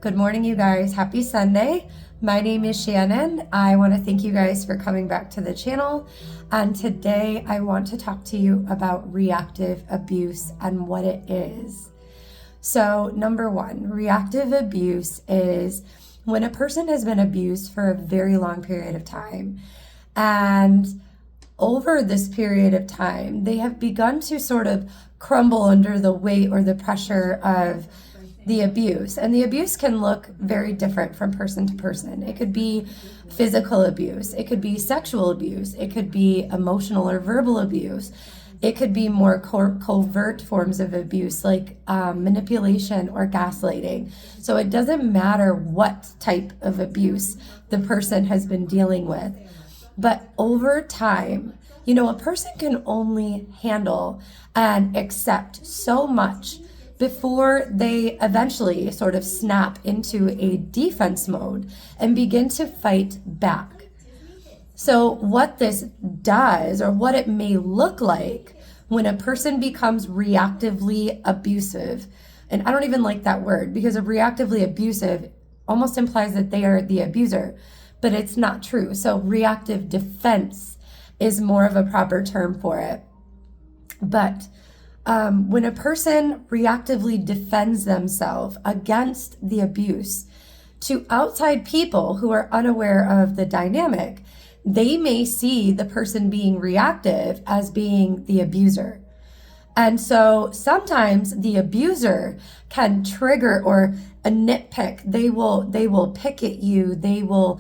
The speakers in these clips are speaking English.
Good morning, you guys. Happy Sunday. My name is Shannon. I want to thank you guys for coming back to the channel. And today I want to talk to you about reactive abuse and what it is. So, number one, reactive abuse is when a person has been abused for a very long period of time. And over this period of time, they have begun to sort of crumble under the weight or the pressure of the abuse. And the abuse can look very different from person to person. It could be physical abuse, it could be sexual abuse, it could be emotional or verbal abuse, it could be more covert forms of abuse like manipulation or gaslighting. So it doesn't matter what type of abuse the person has been dealing with. But over time, a person can only handle and accept so much before they eventually sort of snap into a defense mode and begin to fight back. So what this does, or what it may look like when a person becomes reactively abusive, and I don't even like that word because of reactively abusive almost implies that they are the abuser, but it's not true. So reactive defense is more of a proper term for it. But when a person reactively defends themselves against the abuse to outside people who are unaware of the dynamic, they may see the person being reactive as being the abuser. And so sometimes the abuser can trigger or a nitpick. They will pick at you. They will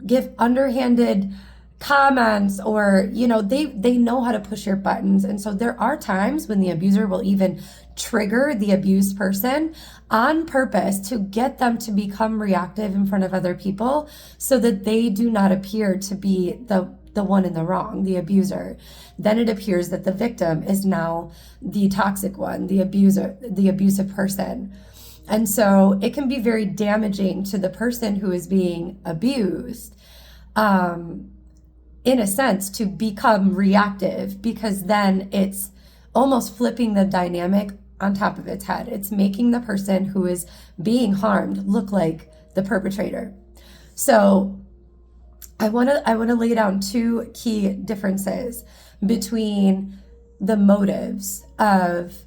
give underhanded comments, or they know how to push your buttons. And so there are times when the abuser will even trigger the abused person on purpose to get them to become reactive in front of other people so that they do not appear to be the one in the wrong, the abuser. Then it appears that the victim is now the toxic one, the abuser, the abusive person. And so it can be very damaging to the person who is being abused, in a sense, to become reactive, because then it's almost flipping the dynamic on top of its head. It's making the person who is being harmed look like the perpetrator. So I want to lay down two key differences between the motives of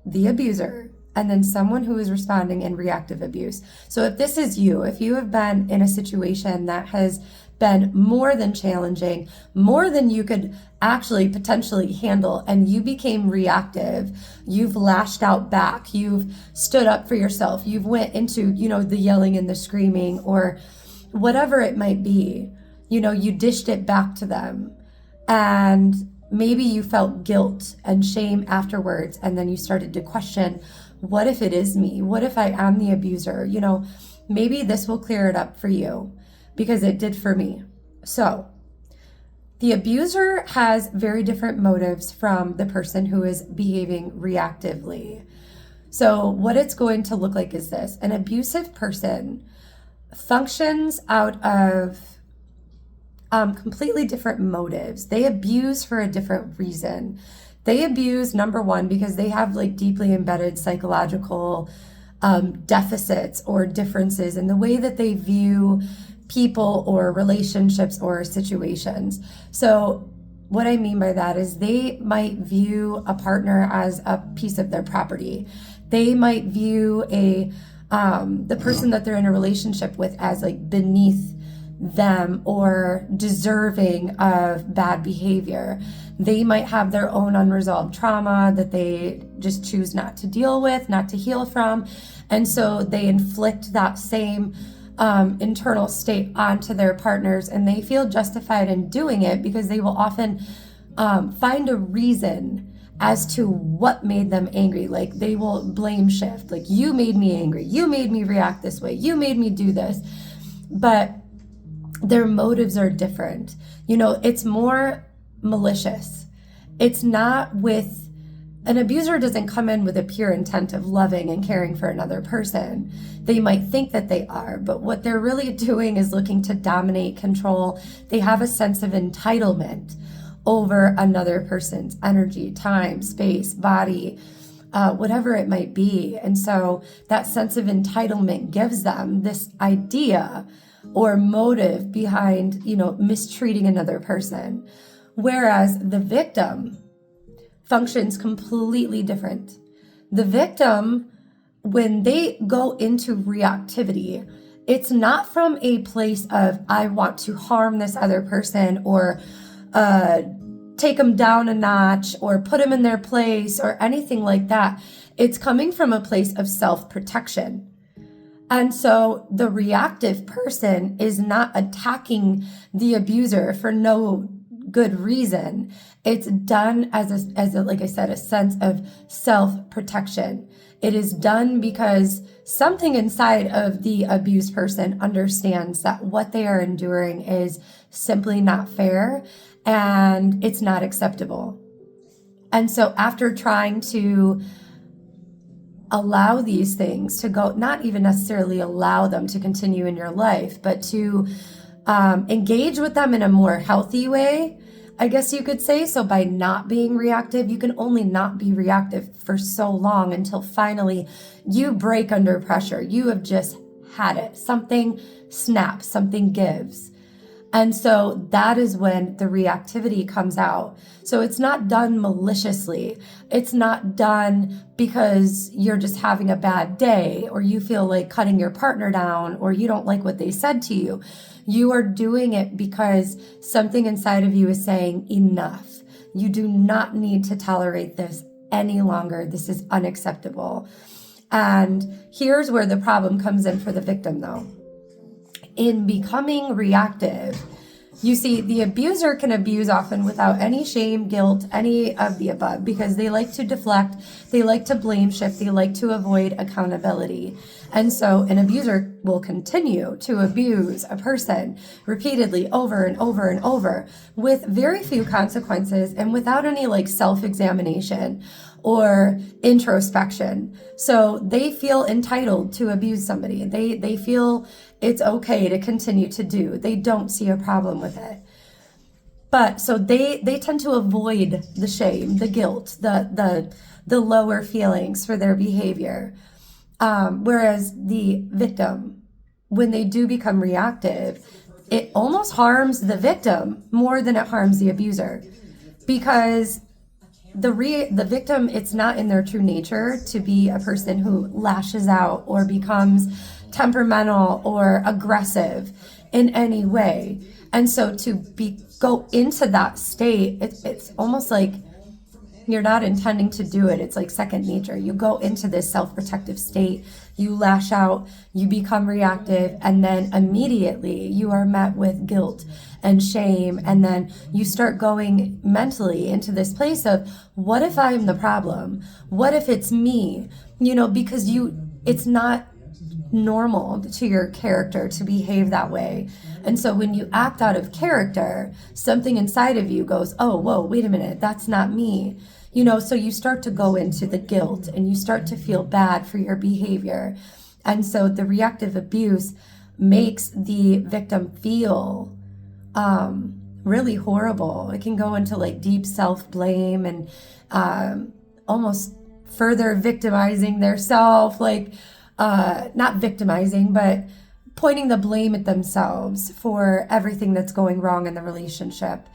the abuser and then someone who is responding in reactive abuse. So if this is you, if you have been in a situation that has been more than challenging, more than you could actually potentially handle, and you became reactive, you've lashed out back, you've stood up for yourself, you've went into, the yelling and the screaming, or whatever it might be, you dished it back to them. And maybe you felt guilt and shame afterwards, and then you started to question, what if it is me? What if I am the abuser? Maybe this will clear it up for you, because it did for me. So the abuser has very different motives from the person who is behaving reactively. So what it's going to look like is this: an abusive person functions out of completely different motives. They abuse for a different reason. They abuse, number one, because they have deeply embedded psychological deficits or differences in the way that they view people or relationships or situations. So what I mean by that is they might view a partner as a piece of their property. They might view the person that they're in a relationship with as beneath them or deserving of bad behavior. They might have their own unresolved trauma that they just choose not to deal with, not to heal from. And so they inflict that same internal state onto their partners, and they feel justified in doing it because they will often find a reason as to what made them angry. They will blame shift. You made me angry. You made me react this way. You made me do this. But their motives are different. It's more malicious. It's not with an abuser doesn't come in with a pure intent of loving and caring for another person. They might think that they are, but what they're really doing is looking to dominate, control. They have a sense of entitlement over another person's energy, time, space, body, whatever it might be. And so that sense of entitlement gives them this idea or motive behind, mistreating another person. Whereas the victim functions completely different. The victim, when they go into reactivity, it's not from a place of, I want to harm this other person or take them down a notch or put them in their place or anything like that. It's coming from a place of self-protection. And so the reactive person is not attacking the abuser for no good reason. It's done as a, like I said, a sense of self-protection. It is done because something inside of the abused person understands that what they are enduring is simply not fair and it's not acceptable. And so after trying to allow these things to go, not even necessarily allow them to continue in your life, but to engage with them in a more healthy way, I guess you could say. So by not being reactive, you can only not be reactive for so long until finally you break under pressure. You have just had it. Something snaps, something gives. And so that is when the reactivity comes out. So it's not done maliciously. It's not done because you're just having a bad day or you feel like cutting your partner down or you don't like what they said to you. You are doing it because something inside of you is saying enough. You do not need to tolerate this any longer. This is unacceptable. And here's where the problem comes in for the victim, though. In becoming reactive, you see, the abuser can abuse often without any shame, guilt, any of the above, because they like to deflect, they like to blame shift, they like to avoid accountability. And so an abuser will continue to abuse a person repeatedly over and over and over with very few consequences and without any self-examination or introspection. So they feel entitled to abuse somebody. They feel it's okay to continue to do. They don't see a problem with it. But so they tend to avoid the shame, the guilt, the lower feelings for their behavior. Whereas the victim, when they do become reactive, it almost harms the victim more than it harms the abuser, because the victim, it's not in their true nature to be a person who lashes out or becomes temperamental or aggressive in any way. And so to go into that state, it's almost like you're not intending to do it. It's like second nature. You go into this self-protective state, you lash out, you become reactive, and then immediately you are met with guilt and shame. And then you start going mentally into this place of, what if I'm the problem? What if it's me? Because it's not normal to your character to behave that way. And so when you act out of character, something inside of you goes, oh, whoa, wait a minute, that's not me. So you start to go into the guilt and you start to feel bad for your behavior. And so the reactive abuse makes the victim feel really horrible. It can go into deep self-blame and almost further victimizing their self, not victimizing, but pointing the blame at themselves for everything that's going wrong in the relationship.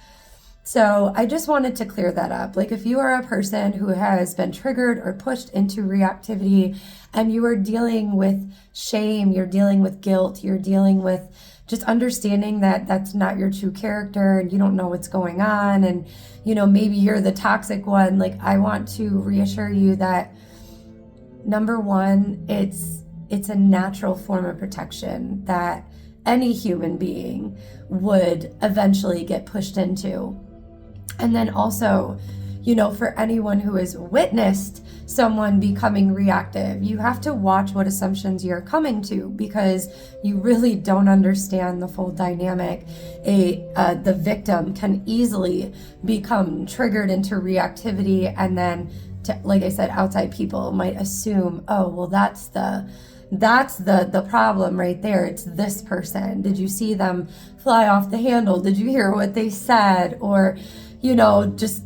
So I just wanted to clear that up. If you are a person who has been triggered or pushed into reactivity and you are dealing with shame, you're dealing with guilt, you're dealing with just understanding that that's not your true character and you don't know what's going on, and maybe you're the toxic one, I want to reassure you that, number one, it's a natural form of protection that any human being would eventually get pushed into. And then also, for anyone who has witnessed someone becoming reactive, you have to watch what assumptions you're coming to, because you really don't understand the full dynamic. The victim can easily become triggered into reactivity, and then, like I said, outside people might assume, oh, well, that's the problem right there. It's this person. Did you see them fly off the handle? Did you hear what they said? Or, just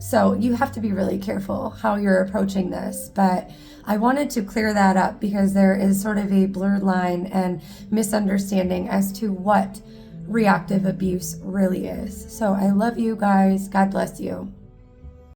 So you have to be really careful how you're approaching this. But I wanted to clear that up because there is sort of a blurred line and misunderstanding as to what reactive abuse really is. So I love you guys. God bless you.